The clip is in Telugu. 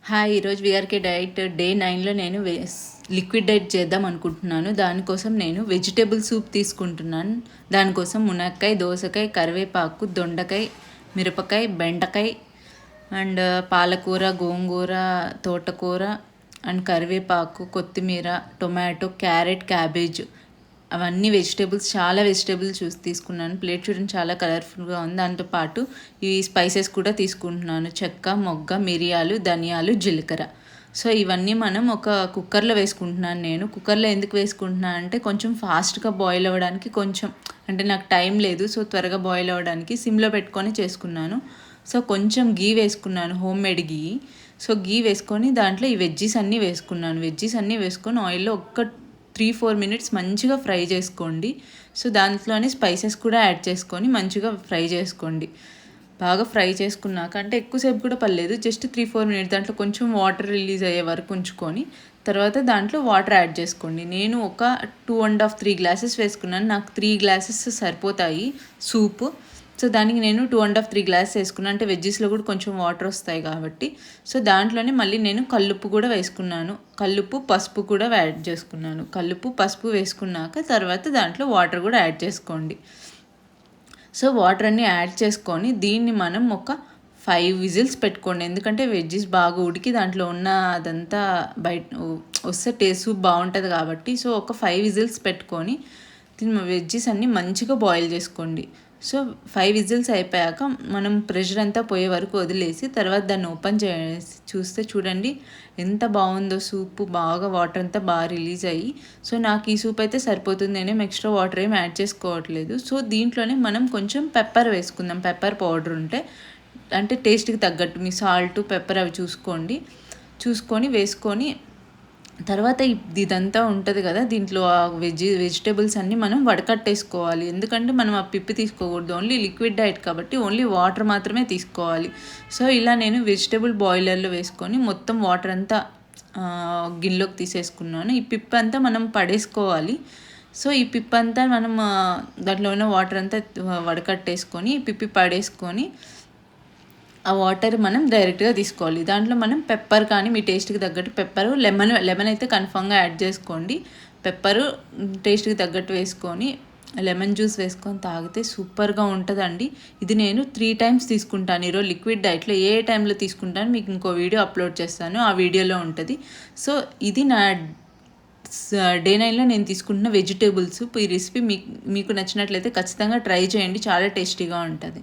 హాయ్, ఈరోజు వీఆర్కే డైట్ డే 9లో నేను లిక్విడ్ డైట్ చేద్దాం అనుకుంటున్నాను. దానికోసం నేను వెజిటేబుల్ సూప్ తీసుకుంటున్నాను. దానికోసం మునక్కాయ, దోసకాయ, కరివేపాకు, దొండకాయ, మిరపకాయ, బెండకాయ అండ్ పాలకూర, గోంగూర, తోటకూర అండ్ కరివేపాకు, కొత్తిమీర, టొమాటో, క్యారెట్, క్యాబేజ్ అవన్నీ వెజిటేబుల్స్, చాలా వెజిటేబుల్స్ చూసి తీసుకున్నాను. ప్లేట్ చూడండి చాలా కలర్ఫుల్గా ఉంది. దాంతోపాటు ఈ స్పైసెస్ కూడా తీసుకుంటున్నాను. చెక్క, మొగ్గ, మిరియాలు, ధనియాలు, జీలకర్ర. సో ఇవన్నీ మనం ఒక కుక్కర్లో వేసుకుంటున్నాను. నేను కుక్కర్లో ఎందుకు వేసుకుంటున్నాను అంటే కొంచెం ఫాస్ట్గా బాయిల్ అవ్వడానికి, కొంచెం అంటే నాకు టైం లేదు, సో త్వరగా బాయిల్ అవ్వడానికి సిమ్లో పెట్టుకొని చేసుకున్నాను. సో కొంచెం గీ వేసుకున్నాను, హోమ్ మేడ్ గీ. సో గీ వేసుకొని దాంట్లో ఈ వెజ్జీస్ అన్నీ వేసుకున్నాను. వెజ్జీస్ అన్నీ వేసుకొని ఆయిల్లో 3-4 మినిట్స్ మంచిగా ఫ్రై చేసుకోండి. సో దాంట్లోనే స్పైసెస్ కూడా యాడ్ చేసుకొని మంచిగా ఫ్రై చేసుకోండి. బాగా ఫ్రై చేసుకున్నాక, అంటే ఎక్కువసేపు కూడా పర్లేదు, జస్ట్ 3-4 మినిట్స్ దాంట్లో కొంచెం వాటర్ రిలీజ్ అయ్యే వరకు ఉంచుకొని తర్వాత దాంట్లో వాటర్ యాడ్ చేసుకోండి. నేను ఒక 2.5-3 గ్లాసెస్ వేసుకున్నాను. నాకు 3 గ్లాసెస్ సరిపోతాయి సూప్. సో దానికి నేను 2.5-3 గ్లాసెస్ వేసుకున్నాను. అంటే వెజ్జెస్లో కూడా కొంచెం వాటర్ వస్తాయి కాబట్టి. సో దాంట్లోనే మళ్ళీ నేను కల్లుప్పు కూడా వేసుకున్నాను. కల్లుప్పు, పసుపు కూడా యాడ్ చేసుకున్నాను. కల్లుప్పు, పసుపు వేసుకున్నాక తర్వాత దాంట్లో వాటర్ కూడా యాడ్ చేసుకోండి. సో వాటర్ అన్నీ యాడ్ చేసుకొని దీన్ని మనం ఒక 5 విజిల్స్ పెట్టుకోండి. ఎందుకంటే వెజ్జెస్ బాగా ఉడికి దాంట్లో ఉన్న అదంతా బయట వస్తే సూప్ బాగుంటుంది కాబట్టి. సో ఒక 5 విజిల్స్ పెట్టుకొని వెజ్జెస్ అన్నీ మంచిగా బాయిల్ చేసుకోండి. సో 5 విజిల్స్ అయిపోయాక మనం ప్రెషర్ అంతా పోయే వరకు వదిలేసి తర్వాత దాన్ని ఓపెన్ చేసి చూస్తే చూడండి ఎంత బాగుందో సూప్. బాగా వాటర్ అంతా బాగా రిలీజ్ అయ్యి, సో నాకు ఈ సూప్ అయితే సరిపోతుంది. నేనేం ఎక్స్ట్రా వాటర్ ఏం యాడ్ చేసుకోవట్లేదు. సో దీంట్లోనే మనం కొంచెం పెప్పర్ వేసుకుందాం. పెప్పర్ పౌడర్ ఉంటే, అంటే టేస్ట్కి తగ్గట్టు మీ సాల్ట్, పెప్పర్ అవి చూసుకొని వేసుకొని తర్వాత ఇదంతా ఉంటుంది కదా, దీంట్లో ఆ వెజిటేబుల్స్ అన్నీ మనం వడకట్టేసుకోవాలి. ఎందుకంటే మనం ఆ పిప్పి తీసుకోకూడదు. ఓన్లీ లిక్విడ్ డైట్ కాబట్టి ఓన్లీ వాటర్ మాత్రమే తీసుకోవాలి. సో ఇలా నేను వెజిటేబుల్ బాయిలర్లో వేసుకొని మొత్తం వాటర్ అంతా గిన్నెలోకి తీసేసుకున్నాను. ఈ పిప్పి అంతా మనం పడేసుకోవాలి. సో ఈ పిప్పి అంతా మనం దాంట్లో ఉన్న వాటర్ అంతా వడకట్టేసుకొని పిప్పి పడేసుకొని ఆ వాటర్ మనం డైరెక్ట్గా తీసుకోవాలి. దాంట్లో మనం పెప్పర్ కానీ మీ టేస్ట్కి తగ్గట్టు పెప్పరు, లెమన్ అయితే కన్ఫామ్గా యాడ్ చేసుకోండి. పెప్పరు టేస్ట్కి తగ్గట్టు వేసుకొని లెమన్ జ్యూస్ వేసుకొని తాగితే సూపర్గా ఉంటుందండి. ఇది నేను 3 టైమ్స్ తీసుకుంటాను ఈరోజు లిక్విడ్ డైట్లో. ఏ టైంలో తీసుకుంటాను మీకు ఇంకో వీడియో అప్లోడ్ చేస్తాను, ఆ వీడియోలో ఉంటుంది. సో ఇది నా డే 9లో నేను తీసుకుంటున్న వెజిటేబుల్ సూప్. ఈ రెసిపీ మీకు నచ్చినట్లయితే ఖచ్చితంగా ట్రై చేయండి, చాలా టేస్టీగా ఉంటుంది.